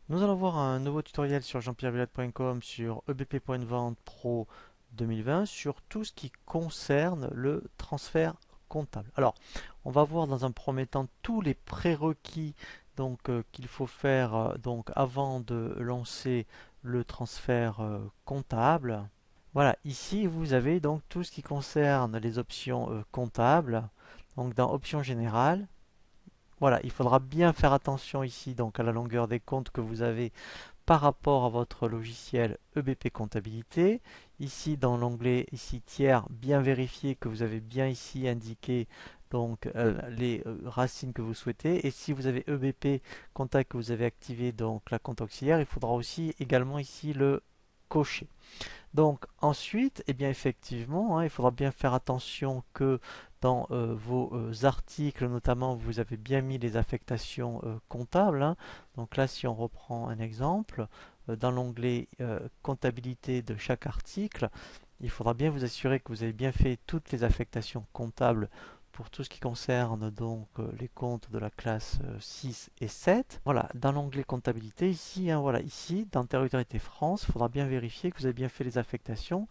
Nous allons voir un nouveau tutoriel sur jeanpierrevillatte.com sur ebp.vente Pro 2020 sur tout ce qui concerne le transfert comptable. Alors, on va voir dans un premier temps tous les prérequis qu'il faut faire donc avant de lancer le transfert comptable. Voilà, ici vous avez donc tout ce qui concerne les options comptables. Donc dans options générales, voilà, il faudra bien faire attention ici donc à la longueur des comptes que vous avez par rapport à votre logiciel EBP Comptabilité. Ici dans l'onglet ici tiers, bien vérifier que vous avez bien ici indiqué donc les racines que vous souhaitez. Et si vous avez EBP Contact que vous avez activé donc la compte auxiliaire, il faudra aussi également ici le cocher. Donc ensuite, eh bien effectivement, il faudra bien faire attention que dans vos articles, notamment, vous avez bien mis les affectations comptables, hein. Donc là, si on reprend un exemple, dans l'onglet comptabilité de chaque article, il faudra bien vous assurer que vous avez bien fait toutes les affectations comptables pour tout ce qui concerne donc les comptes de la classe 6 et 7. Voilà, dans l'onglet comptabilité ici, hein, voilà, ici dans territorialité France, il faudra bien vérifier que vous avez bien fait les affectations.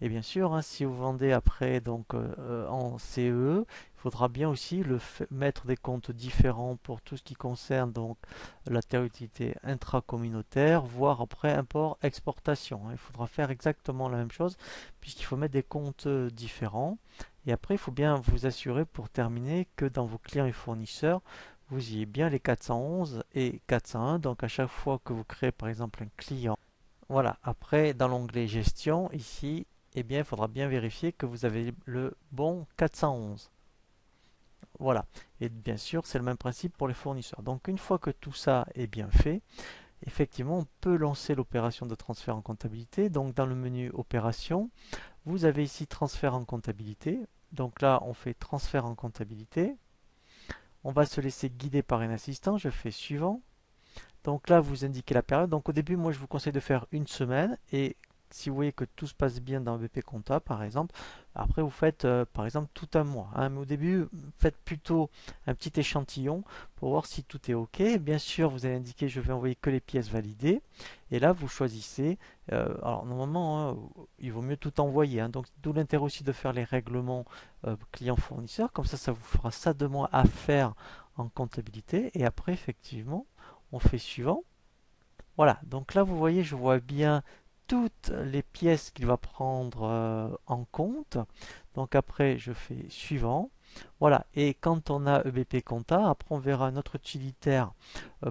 Et bien sûr, hein, si vous vendez après donc en CE, il faudra bien aussi mettre des comptes différents pour tout ce qui concerne donc la territorialité intracommunautaire, voire après import-exportation, hein. Il faudra faire exactement la même chose puisqu'il faut mettre des comptes différents. Et après, il faut bien vous assurer pour terminer que dans vos clients et fournisseurs, vous ayez bien les 411 et 401. Donc à chaque fois que vous créez par exemple un client, voilà, après dans l'onglet gestion, ici, eh bien, il faudra bien vérifier que vous avez le bon 411. Voilà. Et bien sûr, c'est le même principe pour les fournisseurs. Donc une fois que tout ça est bien fait, effectivement, on peut lancer l'opération de transfert en comptabilité. Donc dans le menu opération, vous avez ici transfert en comptabilité. Donc là, on fait transfert en comptabilité. On va se laisser guider par un assistant. Je fais suivant. Donc là, vous indiquez la période. Donc au début, moi, je vous conseille de faire une semaine. Et si vous voyez que tout se passe bien dans BP Compta, par exemple, après vous faites, par exemple, tout un mois, hein. Mais au début, faites plutôt un petit échantillon pour voir si tout est OK. Bien sûr, vous allez indiquer, je vais envoyer que les pièces validées. Et là, vous choisissez. Alors normalement, hein, il vaut mieux tout envoyer, hein. Donc d'où l'intérêt aussi de faire les règlements client-fournisseur. Comme ça vous fera ça de moins à faire en comptabilité. Et après, effectivement, on fait suivant. Voilà, donc là vous voyez, je vois bien toutes les pièces qu'il va prendre en compte. Donc après, je fais suivant. Voilà, et quand on a EBP Compta, après on verra notre utilitaire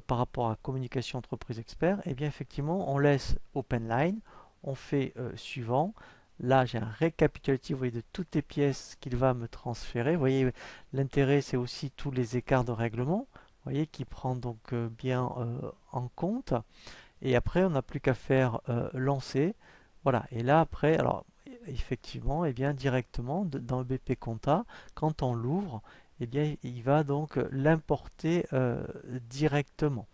par rapport à communication entreprise expert. Et bien effectivement, on laisse open line, on fait suivant. Là, j'ai un récapitulatif, vous voyez, de toutes les pièces qu'il va me transférer. Vous voyez, l'intérêt, c'est aussi tous les écarts de règlement, vous voyez, qui prend donc bien en compte. Et après, on n'a plus qu'à faire lancer. Voilà. Et là, après, alors, effectivement, et bien, directement, dans le BP Compta, quand on l'ouvre, eh bien, il va donc l'importer directement.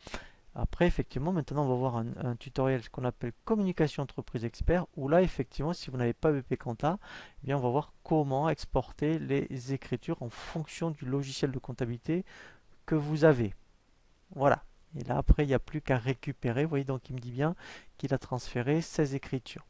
Après, effectivement, maintenant, on va voir un tutoriel qu'on appelle communication entreprise expert, où là, effectivement, si vous n'avez pas BP Compta, eh bien, on va voir comment exporter les écritures en fonction du logiciel de comptabilité que vous avez. Voilà. Et là, après, il n'y a plus qu'à récupérer. Vous voyez, donc il me dit bien qu'il a transféré 16 écritures.